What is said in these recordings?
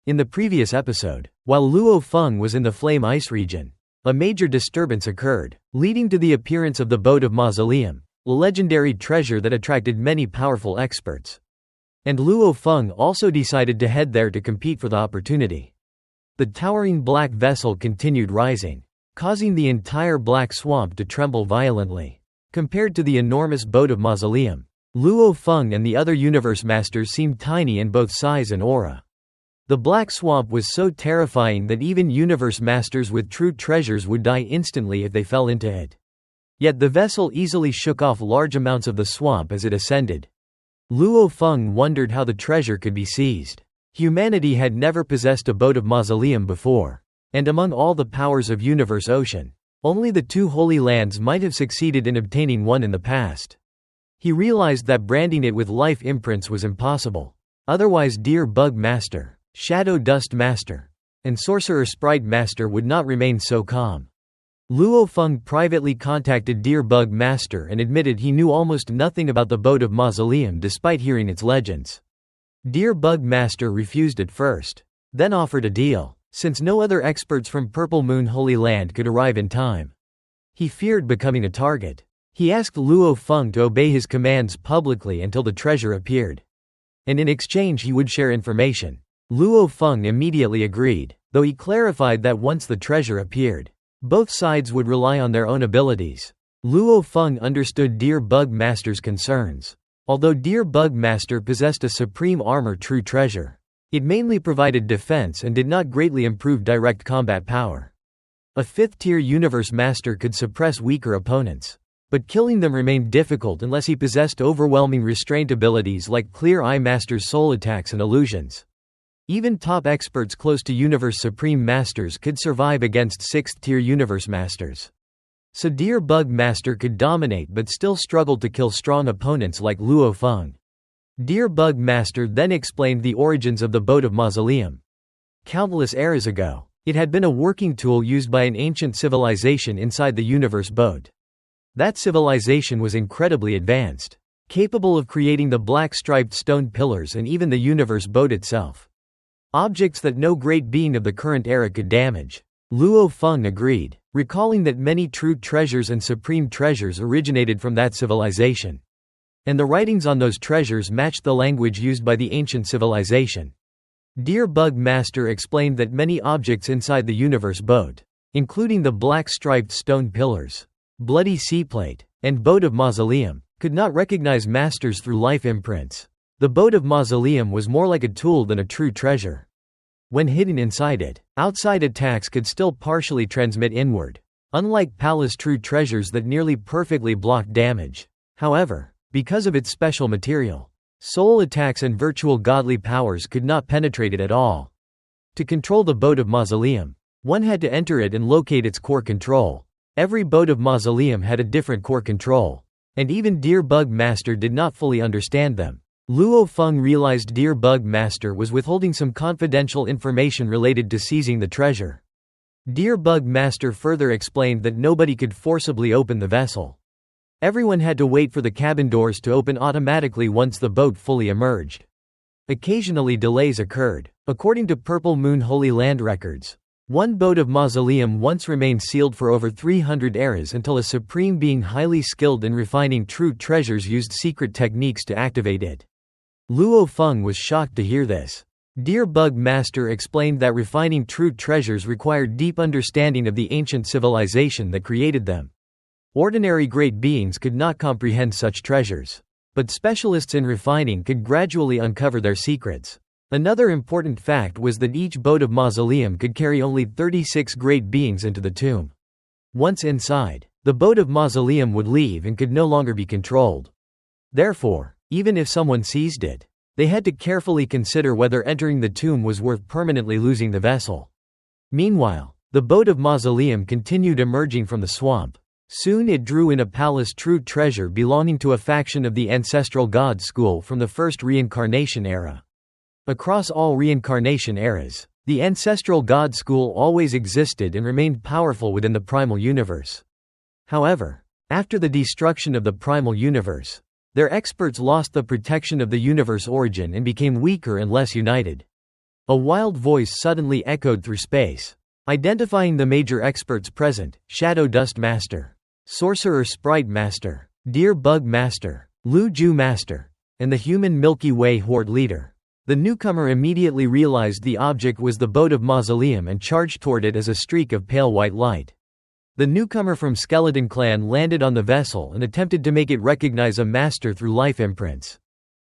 In the previous episode, while Luo Feng was in the Flame Ice region, a major disturbance occurred, leading to the appearance of the Boat of Mausoleum, a legendary treasure that attracted many powerful experts. And Luo Feng also decided to head there to compete for the opportunity. The towering black vessel continued rising, causing the entire black swamp to tremble violently. Compared to the enormous Boat of Mausoleum, Luo Feng and the other universe masters seemed tiny in both size and aura. The black swamp was so terrifying that even universe masters with true treasures would die instantly if they fell into it. Yet the vessel easily shook off large amounts of the swamp as it ascended. Luo Feng wondered how the treasure could be seized. Humanity had never possessed a Boat of Mausoleum before. And among all the powers of Universe Ocean, only the two Holy Lands might have succeeded in obtaining one in the past. He realized that branding it with life imprints was impossible. Otherwise Deer Bug Master, Shadow Dust Master, and Sorcerer Sprite Master would not remain so calm. Luo Feng privately contacted Deer Bug Master and admitted he knew almost nothing about the Boat of Mausoleum despite hearing its legends. Deer Bug Master refused at first, then offered a deal, since no other experts from Purple Moon Holy Land could arrive in time. He feared becoming a target. He asked Luo Feng to obey his commands publicly until the treasure appeared. And in exchange he would share information. Luo Feng immediately agreed, though he clarified that once the treasure appeared, both sides would rely on their own abilities. Luo Feng understood Deer Bug Master's concerns. Although Deer Bug Master possessed a supreme armor true treasure, it mainly provided defense and did not greatly improve direct combat power. A fifth-tier universe master could suppress weaker opponents, but killing them remained difficult unless he possessed overwhelming restraint abilities like Clear Eye Master's soul attacks and illusions. Even top experts close to Universe Supreme Masters could survive against 6th-tier Universe Masters. So Deer Bug Master could dominate but still struggled to kill strong opponents like Luo Feng. Deer Bug Master then explained the origins of the Boat of Mausoleum. Countless eras ago, it had been a working tool used by an ancient civilization inside the universe boat. That civilization was incredibly advanced, capable of creating the black striped stone pillars and even the universe boat itself. Objects that no great being of the current era could damage. Luo Feng agreed, recalling that many true treasures and supreme treasures originated from that civilization. And the writings on those treasures matched the language used by the ancient civilization. Deer Bug Master explained that many objects inside the universe boat, including the black striped stone pillars, bloody seaplate, and Boat of Mausoleum, could not recognize masters through life imprints. The Boat of Mausoleum was more like a tool than a true treasure. When hidden inside it, outside attacks could still partially transmit inward, unlike Palace true treasures that nearly perfectly blocked damage. However, because of its special material, soul attacks and virtual godly powers could not penetrate it at all. To control the Boat of Mausoleum, one had to enter it and locate its core control. Every Boat of Mausoleum had a different core control, and even Deer Bug Master did not fully understand them. Luo Feng realized Deer Bug Master was withholding some confidential information related to seizing the treasure. Deer Bug Master further explained that nobody could forcibly open the vessel. Everyone had to wait for the cabin doors to open automatically once the boat fully emerged. Occasionally delays occurred. According to Purple Moon Holy Land records, one Boat of Mausoleum once remained sealed for over 300 eras until a supreme being highly skilled in refining true treasures used secret techniques to activate it. Luo Feng was shocked to hear this. Deer Bug Master explained that refining true treasures required deep understanding of the ancient civilization that created them. Ordinary great beings could not comprehend such treasures, but specialists in refining could gradually uncover their secrets. Another important fact was that each Boat of Mausoleum could carry only 36 great beings into the tomb. Once inside, the Boat of Mausoleum would leave and could no longer be controlled. Therefore, even if someone seized it, they had to carefully consider whether entering the tomb was worth permanently losing the vessel. Meanwhile, the Boat of Mausoleum continued emerging from the swamp. Soon it drew in a palace true treasure belonging to a faction of the ancestral god school from the first reincarnation era. Across all reincarnation eras, the ancestral god school always existed and remained powerful within the primal universe. However, after the destruction of the primal universe, their experts lost the protection of the universe origin and became weaker and less united. A wild voice suddenly echoed through space, identifying the major experts present: Shadow Dust Master, Sorcerer Sprite Master, Deer Bug Master, Lu Ju Master, and the human Milky Way Horde leader. The newcomer immediately realized the object was the boat of Mausoleum and charged toward it as a streak of pale white light. The newcomer from Skeleton Clan landed on the vessel and attempted to make it recognize a master through life imprints.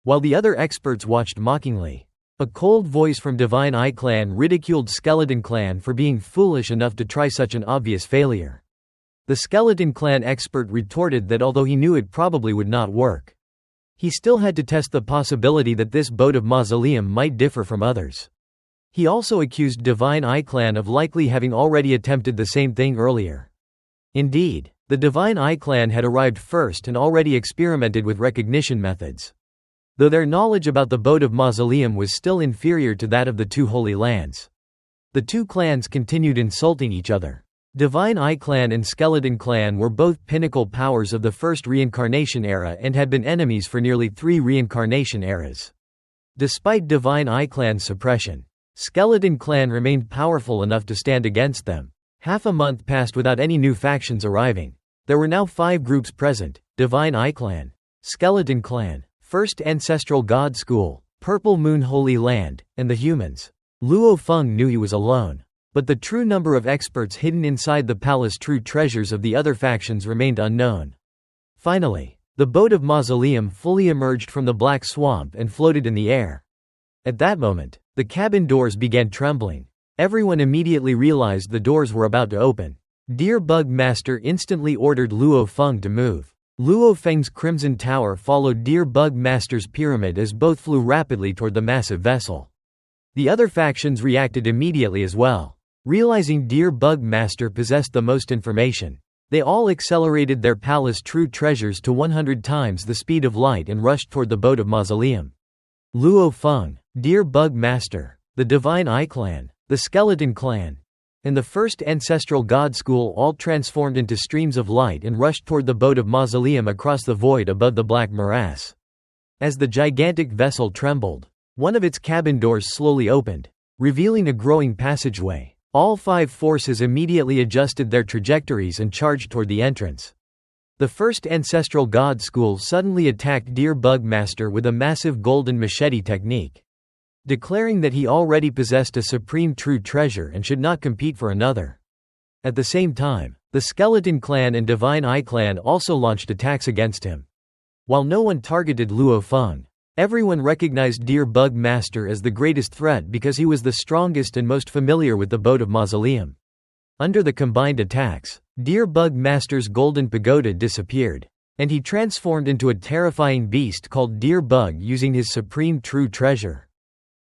While the other experts watched mockingly, a cold voice from Divine Eye Clan ridiculed Skeleton Clan for being foolish enough to try such an obvious failure. The Skeleton Clan expert retorted that although he knew it probably would not work, he still had to test the possibility that this boat of Mausoleum might differ from others. He also accused Divine Eye Clan of likely having already attempted the same thing earlier. Indeed, the Divine Eye Clan had arrived first and already experimented with recognition methods. Though their knowledge about the boat of Mausoleum was still inferior to that of the two Holy Lands, the two clans continued insulting each other. Divine Eye Clan and Skeleton Clan were both pinnacle powers of the first reincarnation era and had been enemies for nearly 3 reincarnation eras. Despite Divine Eye Clan's suppression, Skeleton Clan remained powerful enough to stand against them. Half a month passed without any new factions arriving. There were now 5 groups present: Divine Eye Clan, Skeleton Clan, First Ancestral God School, Purple Moon Holy Land, and the humans. Luo Feng knew he was alone, but the true number of experts hidden inside the palace true treasures of the other factions remained unknown. Finally, the boat of Mausoleum fully emerged from the black swamp and floated in the air. At that moment, the cabin doors began trembling. Everyone immediately realized the doors were about to open. Deer Bug Master instantly ordered Luo Feng to move. Luo Feng's Crimson Tower followed Deer Bug Master's pyramid as both flew rapidly toward the massive vessel. The other factions reacted immediately as well. Realizing Deer Bug Master possessed the most information, they all accelerated their palace true treasures to 100 times the speed of light and rushed toward the boat of Mausoleum. Luo Feng, Deer Bug Master, the Divine Eye Clan, the Skeleton Clan, and the First Ancestral God School all transformed into streams of light and rushed toward the boat of Mausoleum across the void above the black morass. As the gigantic vessel trembled, one of its cabin doors slowly opened, revealing a growing passageway. All 5 forces immediately adjusted their trajectories and charged toward the entrance. The First Ancestral God School suddenly attacked Deer Bug Master with a massive golden machete technique, declaring that he already possessed a supreme true treasure and should not compete for another. At the same time, the Skeleton Clan and Divine Eye Clan also launched attacks against him. While no one targeted Luo Feng, everyone recognized Deer Bug Master as the greatest threat because he was the strongest and most familiar with the boat of Mausoleum. Under the combined attacks, Deer Bug Master's golden pagoda disappeared, and he transformed into a terrifying beast called Deer Bug using his supreme true treasure.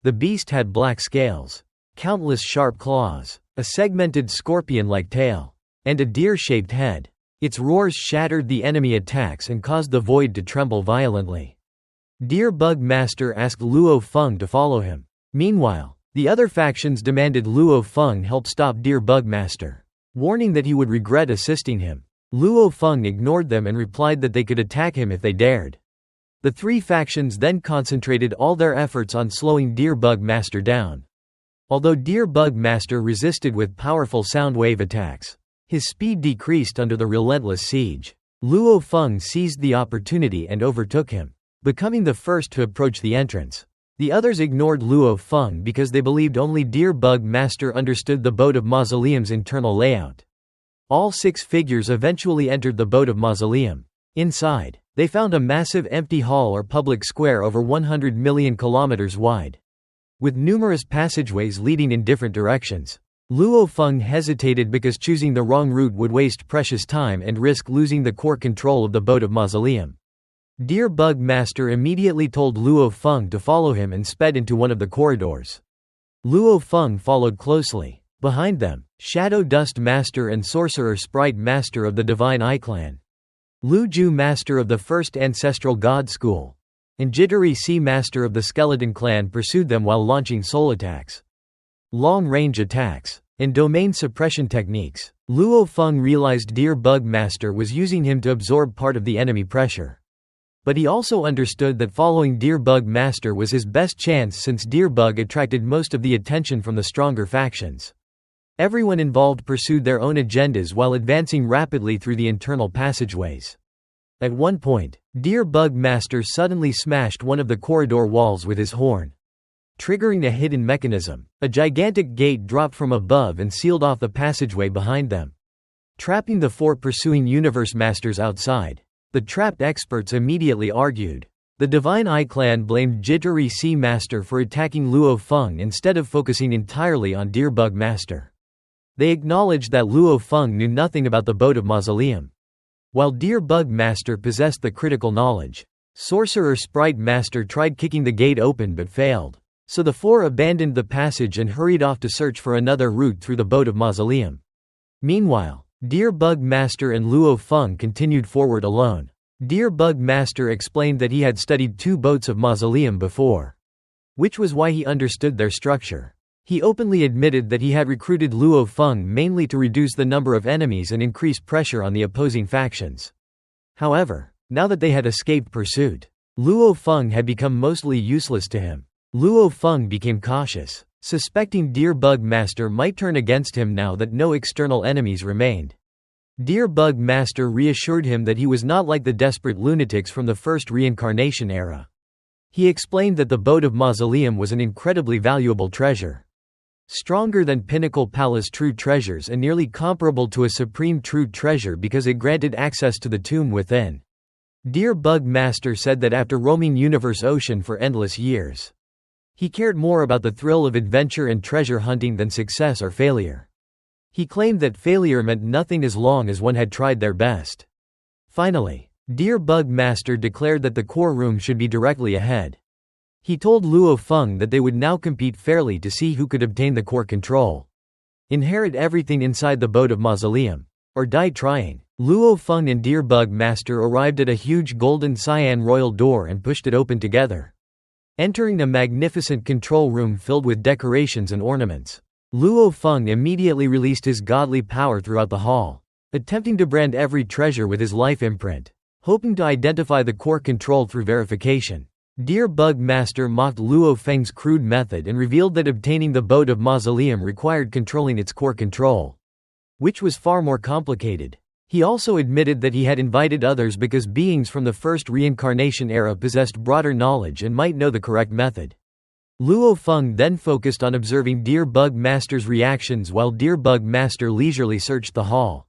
The beast had black scales, countless sharp claws, a segmented scorpion-like tail, and a deer-shaped head. Its roars shattered the enemy attacks and caused the void to tremble violently. Deer Bug Master asked Luo Feng to follow him. Meanwhile, the other factions demanded Luo Feng help stop Deer Bug Master, warning that he would regret assisting him. Luo Feng ignored them and replied that they could attack him if they dared. The 3 factions then concentrated all their efforts on slowing Deer Bug Master down. Although Deer Bug Master resisted with powerful sound wave attacks, his speed decreased under the relentless siege. Luo Feng seized the opportunity and overtook him, becoming the first to approach the entrance. The others ignored Luo Feng because they believed only Deer Bug Master understood the boat of Mausoleum's internal layout. All 6 figures eventually entered the boat of Mausoleum. Inside, they found a massive empty hall or public square over 100 million kilometers wide, with numerous passageways leading in different directions. Luo Feng hesitated because choosing the wrong route would waste precious time and risk losing the core control of the boat of Mausoleum. Deer Bug Master immediately told Luo Feng to follow him and sped into one of the corridors. Luo Feng followed closely. Behind them, Shadow Dust Master and Sorcerer Sprite Master of the Divine Eye Clan, Lu Ju Master of the First Ancestral God School, and Jittery Sea Master of the Skeleton Clan pursued them while launching soul attacks, long-range attacks, and domain suppression techniques. Luo Feng realized Deer Bug Master was using him to absorb part of the enemy pressure. But he also understood that following Deer Bug Master was his best chance since Deer Bug attracted most of the attention from the stronger factions. Everyone involved pursued their own agendas while advancing rapidly through the internal passageways. At one point, Deer Bug Master suddenly smashed one of the corridor walls with his horn, triggering a hidden mechanism. A gigantic gate dropped from above and sealed off the passageway behind them, trapping the 4 pursuing Universe Masters outside. The trapped experts immediately argued. The Divine Eye clan blamed Jittery Sea Master for attacking Luo Feng instead of focusing entirely on Deer Bug Master. They acknowledged that Luo Feng knew nothing about the Boat of Mausoleum, while Deer Bug Master possessed the critical knowledge. Sorcerer Sprite Master tried kicking the gate open but failed, so the 4 abandoned the passage and hurried off to search for another route through the Boat of Mausoleum. Meanwhile, Deer Bug Master and Luo Feng continued forward alone. Deer Bug Master explained that he had studied 2 boats of Mausoleum before, which was why he understood their structure. He openly admitted that he had recruited Luo Feng mainly to reduce the number of enemies and increase pressure on the opposing factions. However, now that they had escaped pursuit, Luo Feng had become mostly useless to him. Luo Feng became cautious, suspecting Deer Bug Master might turn against him now that no external enemies remained. Deer Bug Master reassured him that he was not like the desperate lunatics from the first reincarnation era. He explained that the Boat of Mausoleum was an incredibly valuable treasure, stronger than Pinnacle Palace true treasures and nearly comparable to a supreme true treasure because it granted access to the tomb within. Deer Bug Master said that after roaming Universe Ocean for endless years, he cared more about the thrill of adventure and treasure hunting than success or failure. He claimed that failure meant nothing as long as one had tried their best. Finally, Deer Bug Master declared that the core room should be directly ahead. He told Luo Feng that they would now compete fairly to see who could obtain the core control, inherit everything inside the Boat of Mausoleum, or die trying. Luo Feng and Deer Bug Master arrived at a huge golden cyan royal door and pushed it open together, entering a magnificent control room filled with decorations and ornaments. Luo Feng immediately released his godly power throughout the hall, attempting to brand every treasure with his life imprint, hoping to identify the core control through verification. Deer Bug Master mocked Luo Feng's crude method and revealed that obtaining the Boat of Mausoleum required controlling its core control, which was far more complicated. He also admitted that he had invited others because beings from the first reincarnation era possessed broader knowledge and might know the correct method. Luo Feng then focused on observing Deer Bug Master's reactions while Deer Bug Master leisurely searched the hall.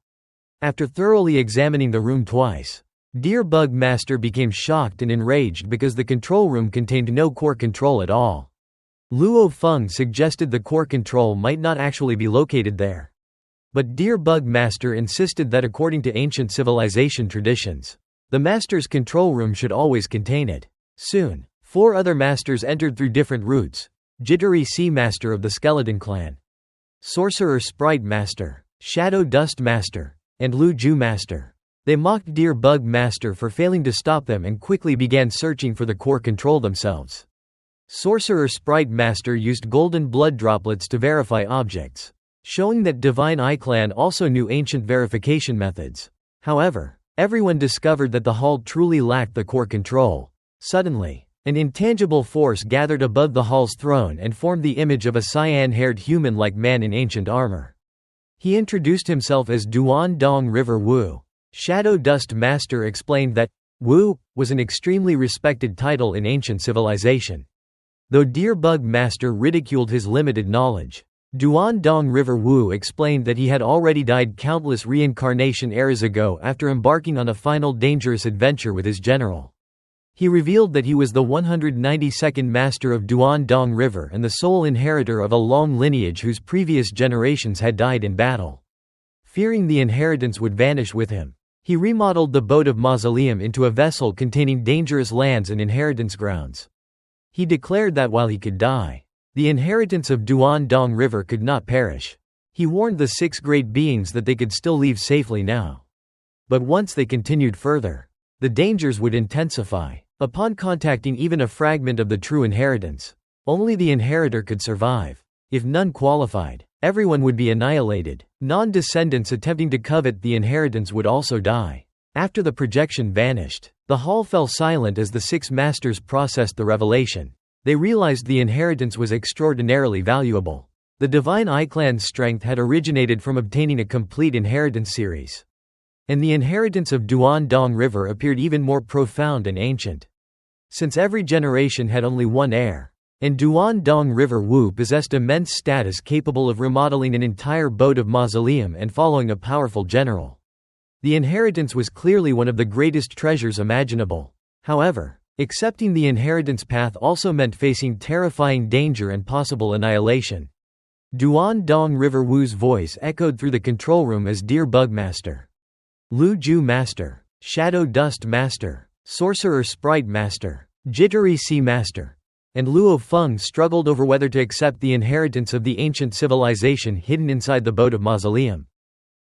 After thoroughly examining the room twice, Deer Bug Master became shocked and enraged because the control room contained no core control at all. Luo Feng suggested the core control might not actually be located there, but Deer Bug Master insisted that according to ancient civilization traditions, the Master's control room should always contain it. Soon, 4 other Masters entered through different routes: Jittery Sea Master of the Skeleton Clan, Sorcerer Sprite Master, Shadow Dust Master, and Lu Ju Master. They mocked Deer Bug Master for failing to stop them and quickly began searching for the core control themselves. Sorcerer Sprite Master used golden blood droplets to verify objects, showing that Divine Eye Clan also knew ancient verification methods. However, everyone discovered that the hall truly lacked the core control. Suddenly, an intangible force gathered above the hall's throne and formed the image of a cyan-haired human-like man in ancient armor. He introduced himself as Duan Dong River Wu. Shadow Dust Master explained that Wu was an extremely respected title in ancient civilization, though Deer Bug Master ridiculed his limited knowledge. Duan Dong River Wu explained that he had already died countless reincarnation eras ago after embarking on a final dangerous adventure with his general. He revealed that he was the 192nd master of Duan Dong River and the sole inheritor of a long lineage whose previous generations had died in battle. Fearing the inheritance would vanish with him, he remodeled the Boat of Mausoleum into a vessel containing dangerous lands and inheritance grounds. He declared that while he could die, the inheritance of Duan Dong River could not perish. He warned the 6 great beings that they could still leave safely now, but once they continued further, the dangers would intensify. Upon contacting even a fragment of the true inheritance, only the inheritor could survive. If none qualified, everyone would be annihilated. Non-descendants attempting to covet the inheritance would also die. After the projection vanished, the hall fell silent as the 6 masters processed the revelation. They realized the inheritance was extraordinarily valuable. The divine I clan's strength had originated from obtaining a complete inheritance series. And the inheritance of Duan Dong River appeared even more profound and ancient. Since every generation had only one heir, and Duan Dong River Wu possessed immense status capable of remodeling an entire boat of Mausoleum and following a powerful general. The inheritance was clearly one of the greatest treasures imaginable. However, accepting the inheritance path also meant facing terrifying danger and possible annihilation. Duan Dong River Wu's voice echoed through the control room as Dear Bug Master, Lu Ju Master, Shadow Dust Master, Sorcerer Sprite Master, Jittery Sea Master, and Luo Feng struggled over whether to accept the inheritance of the ancient civilization hidden inside the boat of Mausoleum.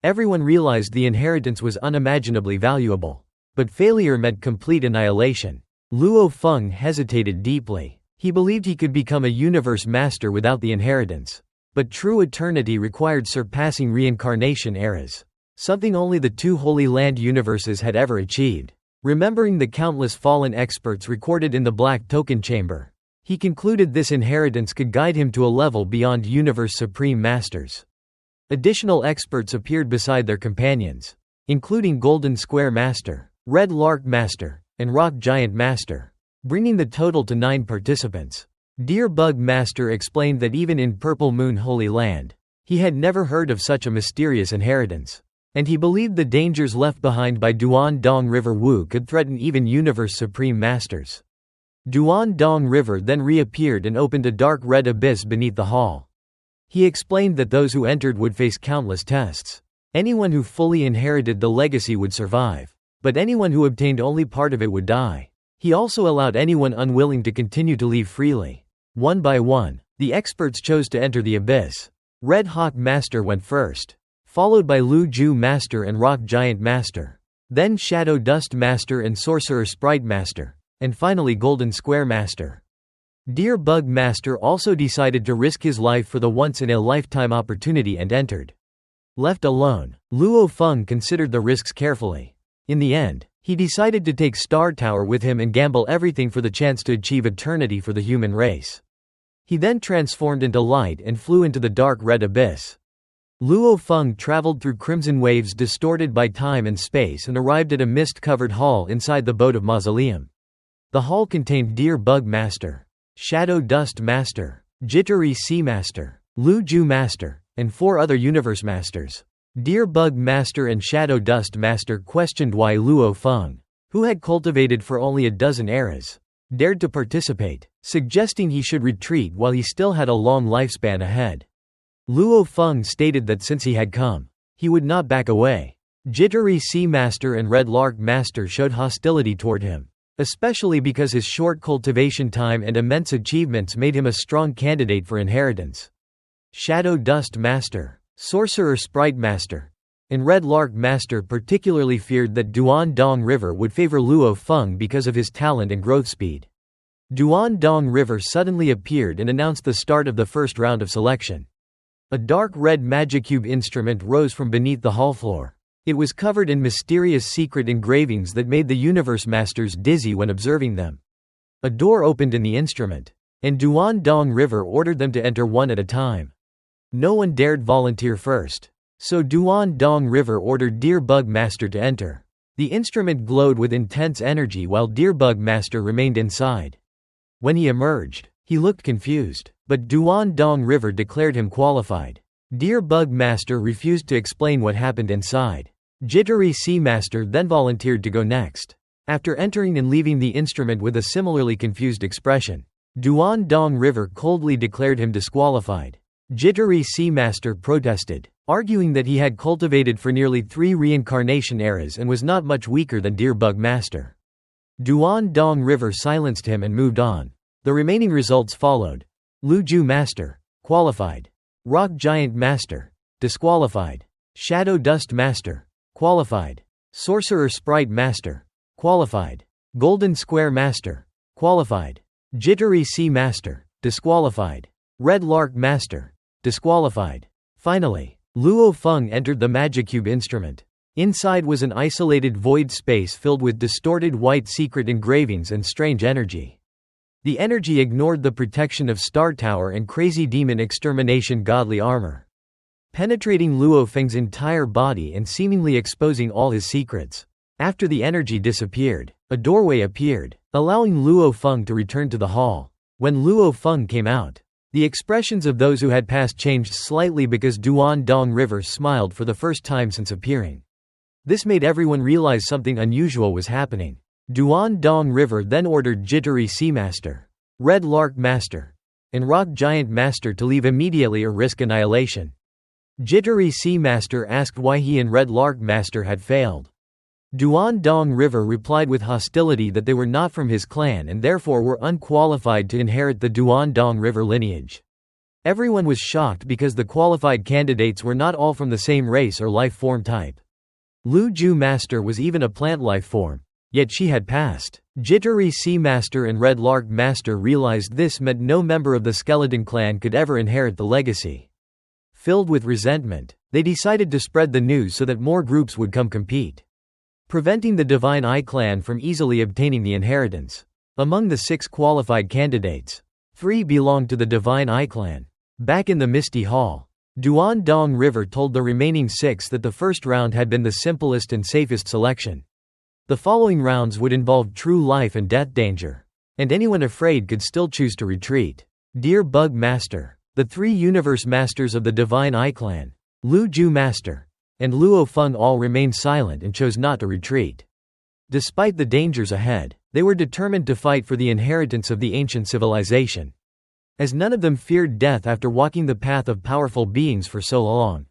Everyone realized the inheritance was unimaginably valuable, but failure meant complete annihilation. Luo Feng hesitated deeply. He believed he could become a universe master without the inheritance. But true eternity required surpassing reincarnation eras, something only the 2 Holy Land universes had ever achieved. Remembering the countless fallen experts recorded in the Black Token Chamber, he concluded this inheritance could guide him to a level beyond Universe Supreme Masters. Additional experts appeared beside their companions, including Golden Square Master, Red Lark Master, and Rock Giant Master, bringing the total to 9 participants. Dear Bug Master explained that even in Purple Moon Holy Land, he had never heard of such a mysterious inheritance, and he believed the dangers left behind by Duan Dong River Wu could threaten even Universe Supreme Masters. Duan Dong River then reappeared and opened a dark red abyss beneath the hall. He explained that those who entered would face countless tests. Anyone who fully inherited the legacy would survive, but anyone who obtained only part of it would die. He also allowed anyone unwilling to continue to leave freely. One by one, the experts chose to enter the abyss. Red Hawk Master went first, followed by Lu Ju Master and Rock Giant Master, then Shadow Dust Master and Sorcerer Sprite Master, and finally Golden Square Master. Dear Bug Master also decided to risk his life for the once-in-a-lifetime opportunity and entered. Left alone, Luo Feng considered the risks carefully. In the end, he decided to take Star Tower with him and gamble everything for the chance to achieve eternity for the human race. He then transformed into light and flew into the dark red abyss. Luo Feng traveled through crimson waves distorted by time and space and arrived at a mist-covered hall inside the boat of Mausoleum. The hall contained Dear Bug Master, Shadow Dust Master, Jittery Sea Master, Lu Ju Master, and 4 other Universe Masters. Dear Bug Master and Shadow Dust Master questioned why Luo Feng, who had cultivated for only a dozen eras, dared to participate, suggesting he should retreat while he still had a long lifespan ahead. Luo Feng stated that since he had come, he would not back away. Jittery Sea Master and Red Lark Master showed hostility toward him, especially because his short cultivation time and immense achievements made him a strong candidate for inheritance. Shadow Dust Master, Sorcerer Sprite Master, and Red Lark Master particularly feared that Duan Dong River would favor Luo Feng because of his talent and growth speed. Duan Dong River suddenly appeared and announced the start of the first round of selection. A dark red Magicube instrument rose from beneath the hall floor. It was covered in mysterious secret engravings that made the Universe Masters dizzy when observing them. A door opened in the instrument, and Duan Dong River ordered them to enter one at a time. No one dared volunteer first, so Duan Dong River ordered Dear Bug Master to enter. The instrument glowed with intense energy while Dear Bug Master remained inside. When he emerged, he looked confused, but Duan Dong River declared him qualified. Dear Bug Master refused to explain what happened inside. Jittery Sea Master then volunteered to go next. After entering and leaving the instrument with a similarly confused expression, Duan Dong River coldly declared him disqualified. Jittery Sea Master protested, arguing that he had cultivated for nearly 3 reincarnation eras and was not much weaker than Dear Bug Master. Duan Dong River silenced him and moved on. The remaining results followed. Lu Ju Master, qualified. Rock Giant Master, disqualified. Shadow Dust Master, qualified. Sorcerer Sprite Master, qualified. Golden Square Master, qualified. Jittery Sea Master, disqualified. Red Lark Master, disqualified. Finally, Luo Feng entered the Magicube instrument. Inside was an isolated void space filled with distorted white secret engravings and strange energy. The energy ignored the protection of Star Tower and crazy demon extermination godly armor, penetrating Luo Feng's entire body and seemingly exposing all his secrets. After the energy disappeared, a doorway appeared, allowing Luo Feng to return to the hall. When Luo Feng came out, the expressions of those who had passed changed slightly because Duan Dong River smiled for the first time since appearing. This made everyone realize something unusual was happening. Duan Dong River then ordered Jittery Sea Master, Red Lark Master, and Rock Giant Master to leave immediately or risk annihilation. Jittery Sea Master asked why he and Red Lark Master had failed. Duan Dong River replied with hostility that they were not from his clan and therefore were unqualified to inherit the Duan Dong River lineage. Everyone was shocked because the qualified candidates were not all from the same race or life form type. Lu Ju Master was even a plant life form, yet she had passed. Jittery Sea Master and Red Lark Master realized this meant no member of the skeleton clan could ever inherit the legacy. Filled with resentment, they decided to spread the news so that more groups would come compete, preventing the Divine Eye clan from easily obtaining the inheritance. Among the 6 qualified candidates, 3 belonged to the Divine Eye clan. Back in the Misty Hall, Duan Dong River told the remaining 6 that the first round had been the simplest and safest selection. The following rounds would involve true life and death danger, and anyone afraid could still choose to retreat. Dear Bug Master, the 3 Universe Masters of the Divine Eye clan, Lu Ju Master, and Luo Feng all remained silent and chose not to retreat. Despite the dangers ahead, they were determined to fight for the inheritance of the ancient civilization, as none of them feared death after walking the path of powerful beings for so long.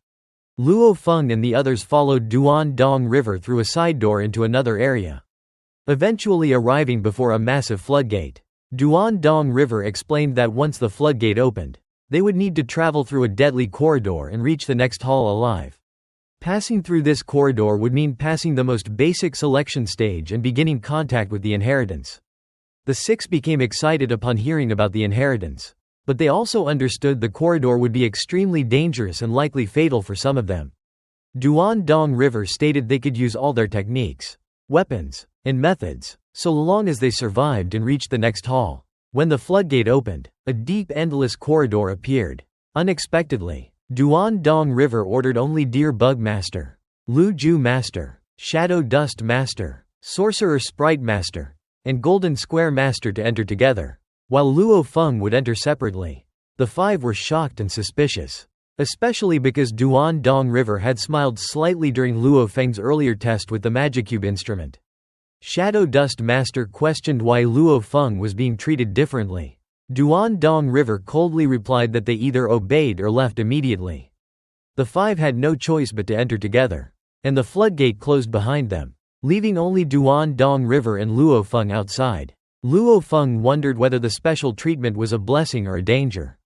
Luo Feng and the others followed Duan Dong River through a side door into another area, eventually arriving before a massive floodgate. Duan Dong River explained that once the floodgate opened, they would need to travel through a deadly corridor and reach the next hall alive. Passing through this corridor would mean passing the most basic selection stage and beginning contact with the inheritance. The 6 became excited upon hearing about the inheritance, but they also understood the corridor would be extremely dangerous and likely fatal for some of them. Duan Dong River stated they could use all their techniques, weapons, and methods, so long as they survived and reached the next hall. When the floodgate opened, a deep endless corridor appeared. Unexpectedly, Duan Dong River ordered only Deer Bug Master, Lu Ju Master, Shadow Dust Master, Sorcerer Sprite Master, and Golden Square Master to enter together, while Luo Feng would enter separately. The 5 were shocked and suspicious, especially because Duan Dong River had smiled slightly during Luo Feng's earlier test with the Magicube instrument. Shadow Dust Master questioned why Luo Feng was being treated differently. Duan Dong River coldly replied that they either obeyed or left immediately. The 5 had no choice but to enter together, and the floodgate closed behind them, leaving only Duan Dong River and Luo Feng outside. Luo Feng wondered whether the special treatment was a blessing or a danger.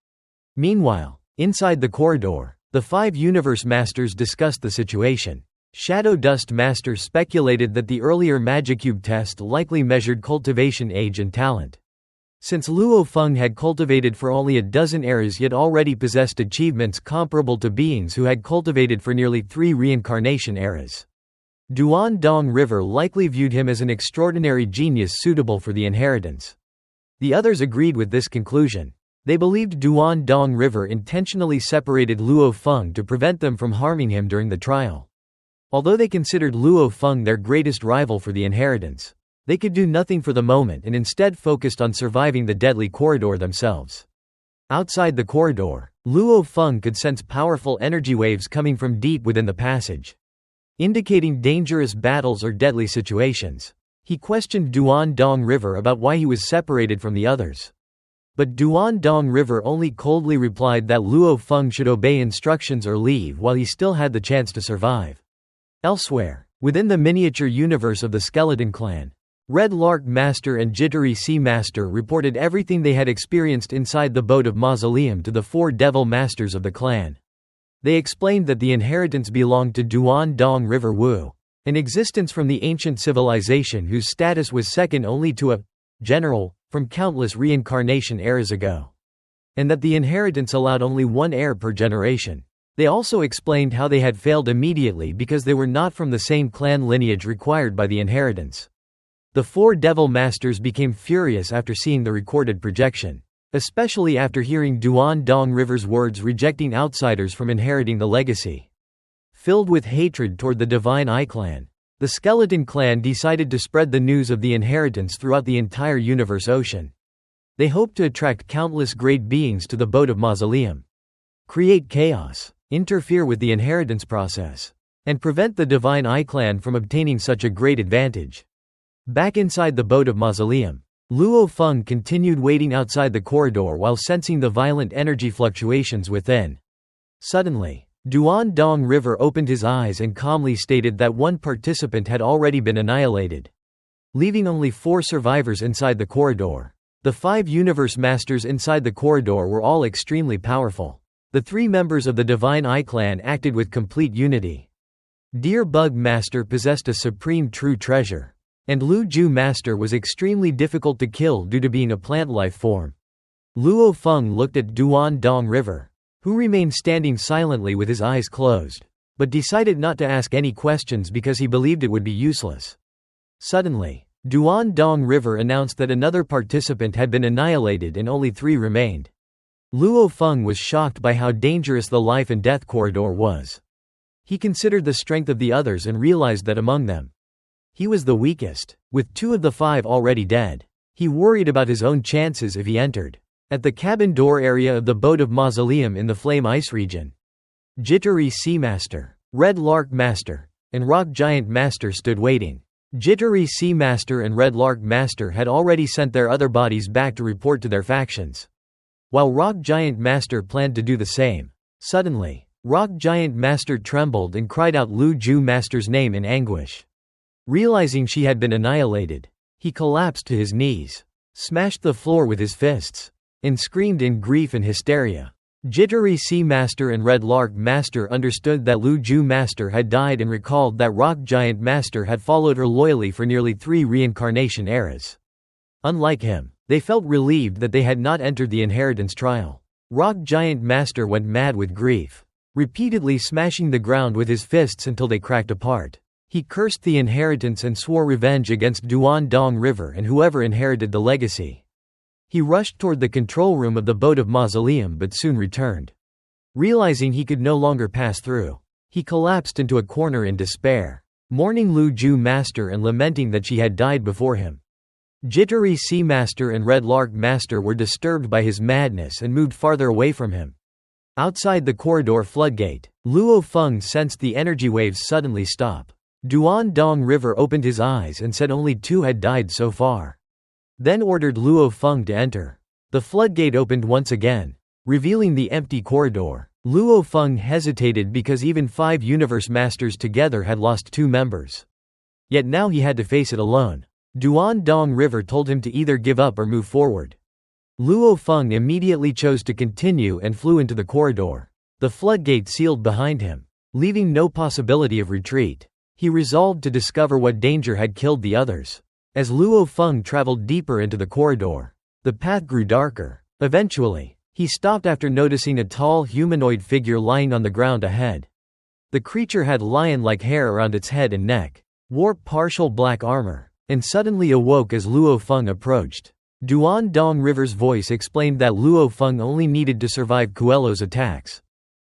Meanwhile, inside the corridor, the 5 Universe Masters discussed the situation. Shadow Dust Master speculated that the earlier Magicube test likely measured cultivation age and talent. Since Luo Feng had cultivated for only a dozen eras yet already possessed achievements comparable to beings who had cultivated for nearly 3 reincarnation eras, Duan Dong River likely viewed him as an extraordinary genius suitable for the inheritance. The others agreed with this conclusion. They believed Duan Dong River intentionally separated Luo Feng to prevent them from harming him during the trial. Although they considered Luo Feng their greatest rival for the inheritance, they could do nothing for the moment and instead focused on surviving the deadly corridor themselves. Outside the corridor, Luo Feng could sense powerful energy waves coming from deep within the passage, indicating dangerous battles or deadly situations. He questioned Duan Dong River about why he was separated from the others, but Duan Dong River only coldly replied that Luo Feng should obey instructions or leave while he still had the chance to survive. Elsewhere, within the miniature universe of the Skeleton Clan, Red Lark Master and Jittery Sea Master reported everything they had experienced inside the boat of Mausoleum to the 4 Devil Masters of the clan. They explained that the inheritance belonged to Duan Dong River Wu, an existence from the ancient civilization whose status was second only to a general from countless reincarnation eras ago, and that the inheritance allowed only 1 heir per generation. They also explained how they had failed immediately because they were not from the same clan lineage required by the inheritance. The 4 devil masters became furious after seeing the recorded projection, especially after hearing Duan Dong River's words rejecting outsiders from inheriting the legacy. Filled with hatred toward the Divine Eye clan, the Skeleton clan decided to spread the news of the inheritance throughout the entire universe ocean. They hoped to attract countless great beings to the boat of Mausoleum, create chaos, interfere with the inheritance process, and prevent the Divine Eye clan from obtaining such a great advantage. Back inside the boat of Mausoleum, Luo Feng continued waiting outside the corridor while sensing the violent energy fluctuations within. Suddenly, Duan Dong River opened his eyes and calmly stated that one participant had already been annihilated, leaving only 4 survivors inside the corridor. The 5 universe masters inside the corridor were all extremely powerful. The 3 members of the Divine Eye clan acted with complete unity. Deer Bug Master possessed a supreme true treasure, and Lu Ju Master was extremely difficult to kill due to being a plant life form. Luo Feng looked at Duan Dong River, who remained standing silently with his eyes closed, but decided not to ask any questions because he believed it would be useless. Suddenly, Duan Dong River announced that another participant had been annihilated and only 3 remained. Luo Feng was shocked by how dangerous the life and death corridor was. He considered the strength of the others and realized that among them, he was the weakest, with 2 of the 5 already dead. He worried about his own chances if he entered. At the cabin door area of the boat of Mausoleum in the Flame Ice region, Jittery Sea Master, Red Lark Master, and Rock Giant Master stood waiting. Jittery Sea Master and Red Lark Master had already sent their other bodies back to report to their factions, while Rock Giant Master planned to do the same. Suddenly, Rock Giant Master trembled and cried out Lu Ju Master's name in anguish. Realizing she had been annihilated, he collapsed to his knees, smashed the floor with his fists, and screamed in grief and hysteria. Jittery Sea Master and Red Lark Master understood that Lu Ju Master had died and recalled that Rock Giant Master had followed her loyally for nearly 3 reincarnation eras. Unlike him, they felt relieved that they had not entered the inheritance trial. Rock Giant Master went mad with grief, repeatedly smashing the ground with his fists until they cracked apart. He cursed the inheritance and swore revenge against Duan Dong River and whoever inherited the legacy. He rushed toward the control room of the boat of Mausoleum but soon returned. Realizing he could no longer pass through, he collapsed into a corner in despair, mourning Lu Ju Master and lamenting that she had died before him. Jittery Sea Master and Red Lark Master were disturbed by his madness and moved farther away from him. Outside the corridor floodgate, Luo Feng sensed the energy waves suddenly stop. Duan Dong River opened his eyes and said only 2 had died so far, then ordered Luo Feng to enter. The floodgate opened once again, revealing the empty corridor. Luo Feng hesitated because even 5 universe masters together had lost 2 members. Yet now he had to face it alone. Duan Dong River told him to either give up or move forward. Luo Feng immediately chose to continue and flew into the corridor. The floodgate sealed behind him, leaving no possibility of retreat. He resolved to discover what danger had killed the others. As Luo Feng traveled deeper into the corridor, the path grew darker. Eventually, he stopped after noticing a tall humanoid figure lying on the ground ahead. The creature had lion-like hair around its head and neck, wore partial black armor, and suddenly awoke as Luo Feng approached. Duan Dong River's voice explained that Luo Feng only needed to survive Coelho's attacks,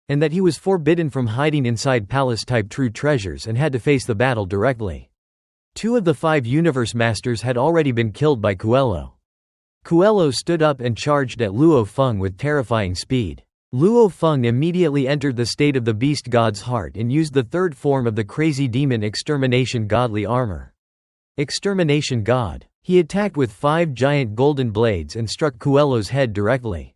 and that he was forbidden from hiding inside palace-type true treasures and had to face the battle directly. 2 of the 5 universe masters had already been killed by Coelho. Coelho stood up and charged at Luo Feng with terrifying speed. Luo Feng immediately entered the state of the beast god's heart and used the 3rd form of the crazy demon Extermination Godly armor. Extermination God. He attacked with 5 giant golden blades and struck Coelho's head directly,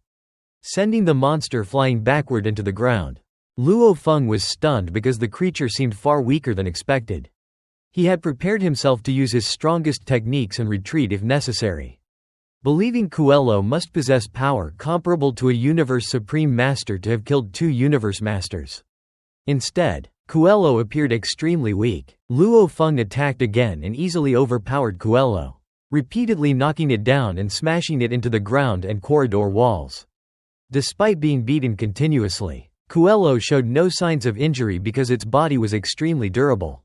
sending the monster flying backward into the ground. Luo Feng was stunned because the creature seemed far weaker than expected. He had prepared himself to use his strongest techniques and retreat if necessary, believing Coelho must possess power comparable to a Universe Supreme Master to have killed 2 Universe Masters. Instead, Coelho appeared extremely weak. Luo Feng attacked again and easily overpowered Coelho, repeatedly knocking it down and smashing it into the ground and corridor walls. Despite being beaten continuously, Coelho showed no signs of injury because its body was extremely durable.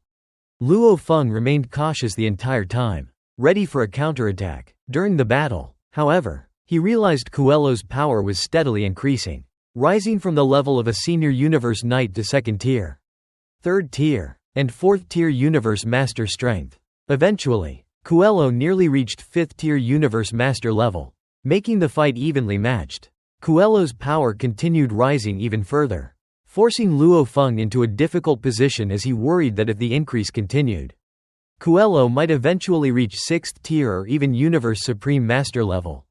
Luo Feng remained cautious the entire time, ready for a counterattack. During the battle, however, he realized Coelho's power was steadily increasing, rising from the level of a senior universe knight to second tier, third tier, and fourth tier universe master strength. Eventually, Coelho nearly reached fifth tier universe master level, making the fight evenly matched. Coelho's power continued rising even further, forcing Luo Feng into a difficult position as he worried that if the increase continued, Coelho might eventually reach 6th tier or even Universe Supreme Master level.